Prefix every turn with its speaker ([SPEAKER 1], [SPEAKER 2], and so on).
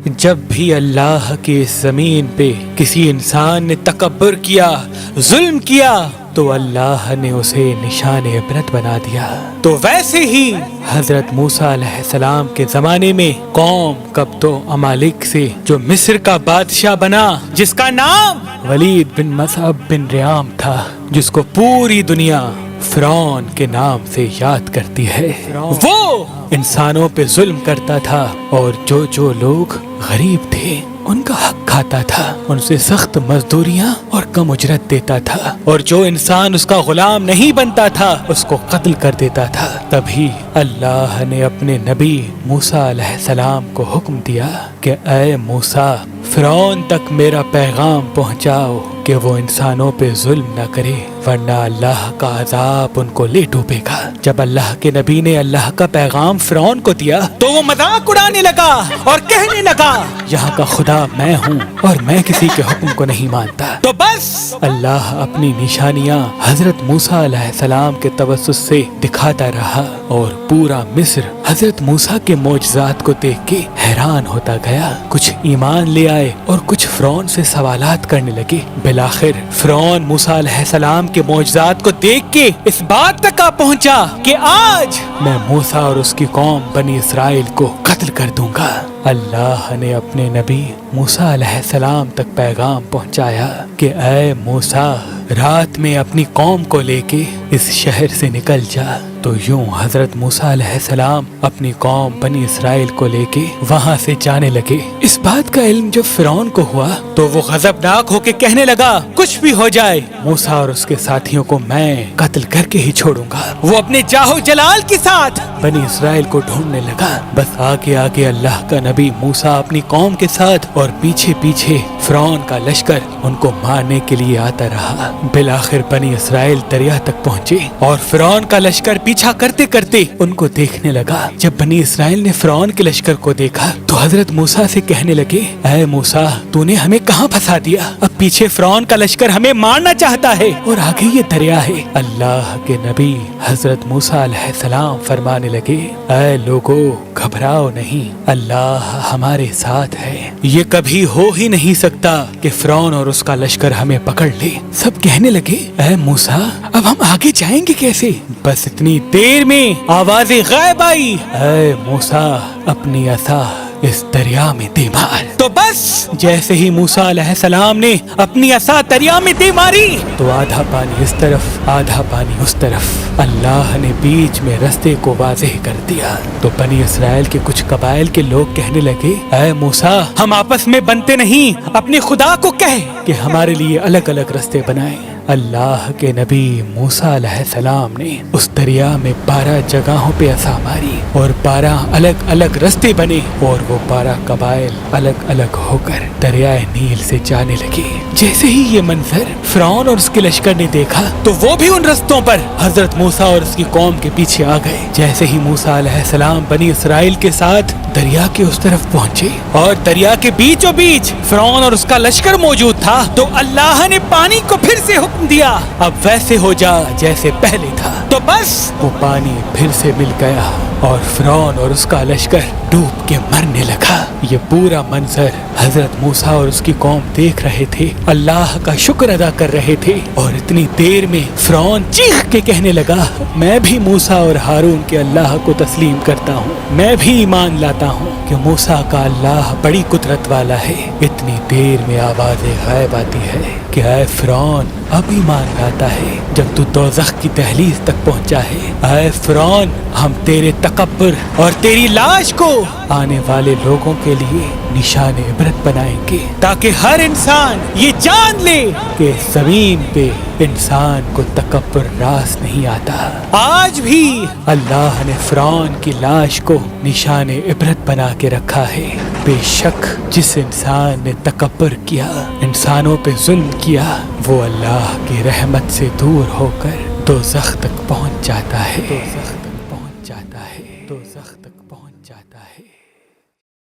[SPEAKER 1] جب بھی اللہ کی اس زمین پہ کسی انسان نے تکبر کیا، ظلم کیا، تو اللہ نے اسے نشان عبرت بنا دیا۔ تو ویسے ہی حضرت موسیٰ علیہ السلام کے زمانے میں قوم قبط و امالک سے جو مصر کا بادشاہ بنا، جس کا نام ولید بن مصعب بن ریام تھا، جس کو پوری دنیا فرعون کے نام سے یاد کرتی ہے، وہ انسانوں پہ ظلم کرتا تھا اور جو لوگ غریب تھے ان کا حق کھاتا تھا، ان سے سخت مزدوریاں اور کم اجرت دیتا تھا، اور جو انسان اس کا غلام نہیں بنتا تھا اس کو قتل کر دیتا تھا۔ تبھی اللہ نے اپنے نبی موسیٰ علیہ السلام کو حکم دیا کہ اے موسیٰ، فرعون تک میرا پیغام پہنچاؤ کہ وہ انسانوں پہ ظلم نہ کرے، ورنہ اللہ کا عذاب ان کو لے ڈوبے گا۔ جب اللہ کے نبی نے اللہ کا پیغام فرعون کو دیا تو وہ مذاق اڑانے لگا اور کہنے لگا یہاں کا خدا میں ہوں اور میں کسی کے حکم کو نہیں مانتا۔ تو بس اللہ اپنی نشانیاں حضرت موسیٰ علیہ السلام کے توسط سے دکھاتا رہا، اور پورا مصر حضرت موسیٰ کے معجزات کو دیکھ کے حیران ہوتا گیا۔ کچھ ایمان لے آئے اور کچھ فرعون سے سوالات کرنے لگے۔ بالآخر فرعون موسیٰ علیہ السلام کے معجزات کو دیکھ کے اس بات تک آ پہنچا کہ آج میں موسیٰ اور اس کی قوم بنی اسرائیل کو قتل کر دوں گا۔ اللہ نے اپنے نبی موسیٰ علیہ السلام تک پیغام پہنچایا کہ اے موسیٰ، رات میں اپنی قوم کو لے کے اس شہر سے نکل جا۔ تو یوں حضرت موسیٰ علیہ السلام اپنی قوم بنی اسرائیل کو لے کے وہاں سے جانے لگے۔ اس بات کا علم جب فرعون کو ہوا تو وہ غضبناک ہو کے کہنے لگا کچھ بھی ہو جائے، موسیٰ اور اس کے ساتھیوں کو میں قتل کر کے ہی چھوڑوں گا۔ وہ اپنے جاہو جلال کے ساتھ بنی اسرائیل کو ڈھونڈنے لگا۔ بس آگے آگے اللہ کا نبی موسیٰ اپنی قوم کے ساتھ اور پیچھے پیچھے فرعون کا لشکر ان کو مارنے کے لیے آتا رہا۔ بالآخر بنی اسرائیل دریا تک پہنچے اور فرعون کا لشکر پیچھا کرتے کرتے ان کو دیکھنے لگا۔ جب بنی اسرائیل نے فرعون کے لشکر کو دیکھا تو حضرت موسیٰ سے کہنے لگے اے موسیٰ، تو نے ہمیں کہاں پھنسا دیا؟ اب پیچھے فرعون کا لشکر ہمیں مارنا چاہتا ہے اور آگے یہ دریا ہے۔ اللہ کے نبی حضرت موسیٰ علیہ السلام فرمانے لگے اے لوگو، گھبراؤ نہیں، اللہ ہمارے ساتھ ہے۔ یہ کبھی ہو ہی نہیں سکتا کہ فرعون اور اس کا لشکر ہمیں پکڑ لے۔ سب کہنے لگے اے موسیٰ، اب ہم آگے جائیں گے کیسے؟ بس اتنی دیر میں آواز غائب آئی اے موسیٰ، اپنی عصا اس دریا میں دے مار۔ تو بس جیسے ہی موسیٰ علیہ السلام نے اپنی عصا دریا میں دے ماری تو آدھا پانی اس طرف آدھا پانی اس طرف، اللہ نے بیچ میں رستے کو واضح کر دیا۔ تو بنی اسرائیل کے کچھ قبائل کے لوگ کہنے لگے اے موسیٰ، ہم آپس میں بنتے نہیں، اپنے خدا کو کہہ کہ ہمارے لیے الگ الگ رستے بنائیں۔ اللہ کے نبی موسیٰ علیہ السلام نے اس دریا میں 12 جگہوں پہ عصا ماری اور 12 الگ الگ رستے بنے، اور وہ 12 قبائل الگ الگ ہو کر دریائے نیل سے جانے لگے۔ جیسے ہی یہ منظر فرعون اور اس کے لشکر نے دیکھا تو وہ بھی ان رستوں پر حضرت موسیٰ اور اس کی قوم کے پیچھے آ گئے۔ جیسے ہی موسیٰ علیہ السلام بنی اسرائیل کے ساتھ دریا کے اس طرف پہنچے اور دریا کے بیچوں بیچ فرعون اور اس کا لشکر موجود تھا، تو اللہ نے پانی کو پھر سے حکم دیا اب ویسے ہو جا جیسے پہلے تھا۔ تو بس وہ پانی پھر سے مل گیا اور فرعون اور اس کا لشکر ڈوب کے مرنے لگا۔ یہ پورا منظر حضرت موسیٰ اور اس کی قوم دیکھ رہے تھے، اللہ کا شکر ادا کر رہے تھے، اور اتنی دیر میں فرعون چیخ کے کہنے لگا میں بھی موسیٰ اور ہارون کے اللہ کو تسلیم کرتا ہوں، میں بھی ایمان لاتا ہوں کہ موسیٰ کا اللہ بڑی قدرت والا ہے۔ اتنی دیر میں آواز غائب آتی ہے کہ اے فرعون، اب ایمان لاتا ہے جب تو دوزخ کی دہلیز تک پہنچا ہے۔ اے فرعون، ہم تیرے تکبر اور تیری لاش کو آنے والے لوگوں کے لیے نشان عبرت بنائیں گے، تاکہ ہر انسان یہ جان لے کہ زمین پہ انسان کو تکبر راس نہیں آتا۔ آج بھی اللہ نے فرعون کی لاش کو نشان عبرت بنا کے رکھا ہے۔ بے شک جس انسان نے تکبر کیا، انسانوں پہ ظلم کیا، وہ اللہ کی رحمت سے دور ہو کر دوزخ تک پہنچ جاتا ہے۔